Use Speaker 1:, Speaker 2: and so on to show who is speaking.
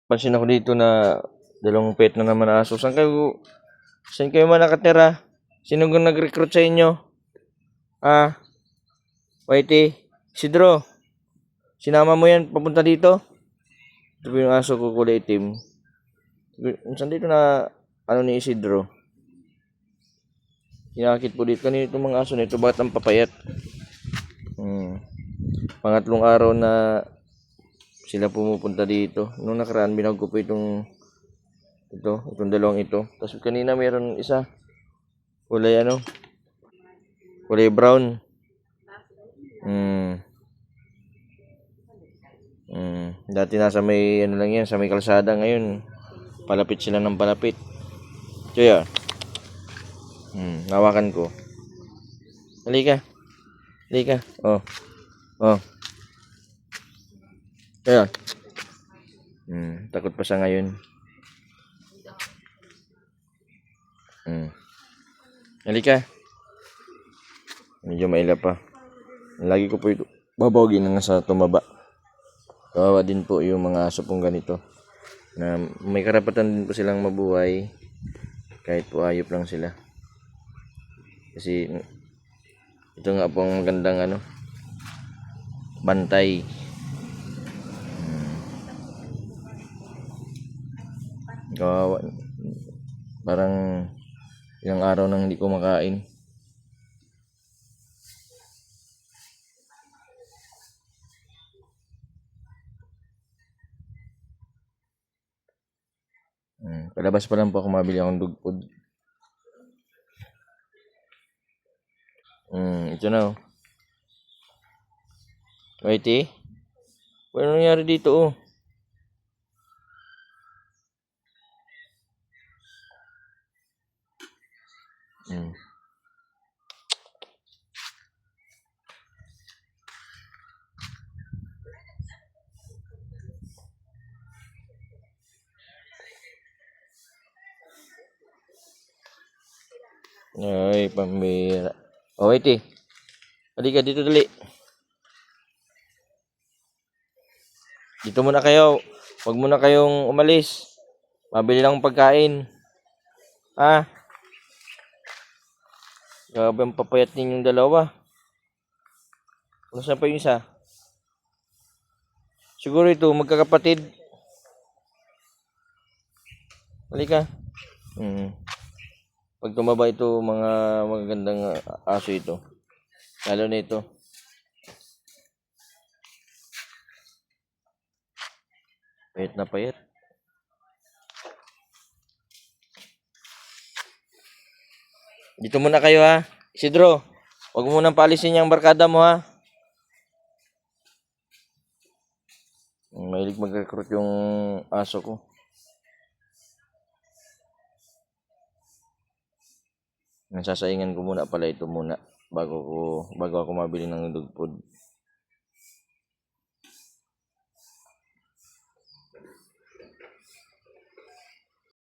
Speaker 1: Pansin ako dito na dalawang pet na naman aso. Saan kayo man nakatira? Sino kung nag-recruit sa inyo? Ah, Whitey, Isidro, sinama mo yan papunta dito? Ito po yung aso ko kulay itim. Saan dito na ano ni Isidro? Hinakit po dito. Kanina itong mga aso nito, bakit ang papayat? Pangatlong araw na sila pumupunta dito. Nung nakaraan, binag ko po itong dalawang ito. Tapos kanina mayroon isa, kulay kulay brown. Dati nasa may lang yan, sa may kalsada. Ngayon, palapit sila ng palapit. Choya. Nawakan ko. Halika. Oh. Choya. Takot pa siya ngayon. Halika. Medyo maila pa. Lagi ko po ito babawagin na sa tumaba. Kawawa din po yung mga aso pong ganito. Na may karapatan din po silang mabuhay kahit po ayop lang sila. Kasi ito nga po ang magandang bantay. Kawawa. Parang ilang araw nang hindi ko makain. Palabas pa lang po ako mabili akong dog food. Ito na. Whitey, ano nangyari dito Ay, pambira. Whitey, halika dito dali. Dito muna kayo. Huwag muna kayong umalis. Mabili lang pagkain. Grabe ang papayat ninyong dalawa. Nasaan pa yung isa? Siguro ito, magkakapatid. Halika. Pag tumaba ito, mga magagandang aso ito. Lalo na ito. Payat na payat. Dito muna kayo Isidro, huwag mo nang paalisin yung barkada mo Mahilig mag-recruit yung aso ko. Nasasaingan ko muna pala ito muna bago ako mabili ng dog food.